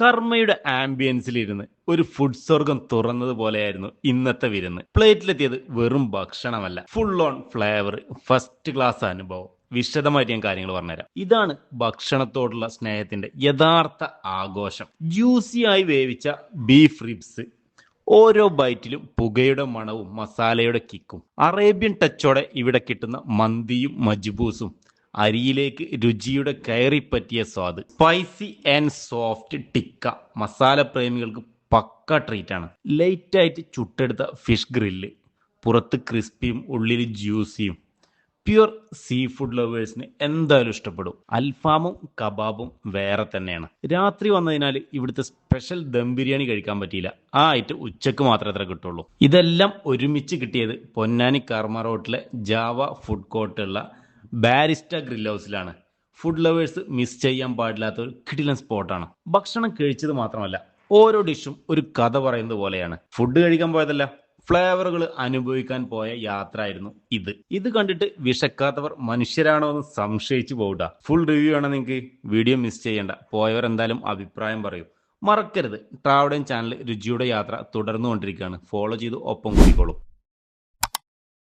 കർമ്മയുടെ ആംബിയൻസിലിരുന്ന് ഒരു ഫുഡ് സ്വർഗം തുറന്നതുപോലെയായിരുന്നു ഇന്നത്തെ വിരുന്ന്. പ്ലേറ്റിലെത്തിയത് വെറും ഭക്ഷണമല്ല, full on flavour, first class അനുഭവം. വിശദമായിട്ട് ഞാൻ കാര്യങ്ങൾ പറഞ്ഞുതരാം. ഇതാണ് ഭക്ഷണത്തോടുള്ള സ്നേഹത്തിന്റെ യഥാർത്ഥ ആഘോഷം. ജ്യൂസിയായി വേവിച്ച ബീഫ് റിബ്സ്, ഓരോ ബൈറ്റിലും പുകയുടെ മണവും മസാലയുടെ കിക്കും. അറേബ്യൻ ടച്ചോടെ ഇവിടെ കിട്ടുന്ന മന്തിയും മജ്ബൂസും, അരിയിലേക്ക് രുചിയുടെ കയറിപ്പറ്റിയ സ്വാദ്. Spicy and soft tikka masala പ്രേമികൾക്ക് പക്ക ട്രീറ്റാണ്. ലൈറ്റായിട്ട് ചുട്ടെടുത്ത ഫിഷ് ഗ്രില്ല്, പുറത്ത് ക്രിസ്പിയും ഉള്ളിൽ ജ്യൂസിയും. പ്യുർ സീ ഫുഡ് ലവേഴ്സിന് എന്തായാലും ഇഷ്ടപ്പെടും. അൽഫാമും കബാബും വേറെ തന്നെയാണ്. രാത്രി വന്നതിനാൽ ഇവിടുത്തെ സ്പെഷ്യൽ ദം ബിരിയാണി കഴിക്കാൻ പറ്റിയില്ല. ആ ഐറ്റം ഉച്ചക്ക് മാത്രമേ അത്ര കിട്ടുള്ളൂ. ഇതെല്ലാം ഒരുമിച്ച് കിട്ടിയത് പൊന്നാനി കർമ്മ റോട്ടിലെ ജാവ ഫുഡ് കോർട്ടുള്ള ബാരിസ്റ്റ ഗ്രിൽ ഹൗസിലാണ്. ഫുഡ് ലവേഴ്സ് മിസ് ചെയ്യാൻ പാടില്ലാത്ത ഒരു കിടിലൻ സ്പോട്ടാണ്. ഭക്ഷണം കഴിച്ചത് മാത്രമല്ല, ഓരോ ഡിഷും ഒരു കഥ പറയുന്നത് പോലെയാണ്. ഫുഡ് കഴിക്കാൻ പോയതല്ല, ഫ്ലേവറുകൾ അനുഭവിക്കാൻ പോയ യാത്ര ആയിരുന്നു ഇത് കണ്ടിട്ട് വിശക്കാത്തവർ മനുഷ്യരാണോ എന്ന് സംശയിച്ചു പോകണ്ട. ഫുൾ റിവ്യൂ ആണ്. നിങ്ങൾക്ക് വീഡിയോ മിസ് ചെയ്യേണ്ട. പോയവർ എന്തായാലും അഭിപ്രായം പറയൂ. മറക്കരുത്, ട്രാവൽ ചാനൽ രുചിയുടെ യാത്ര തുടർന്നുകൊണ്ടിരിക്കുകയാണ്. ഫോളോ ചെയ്ത് ഒപ്പം കൂടിക്കോളൂ.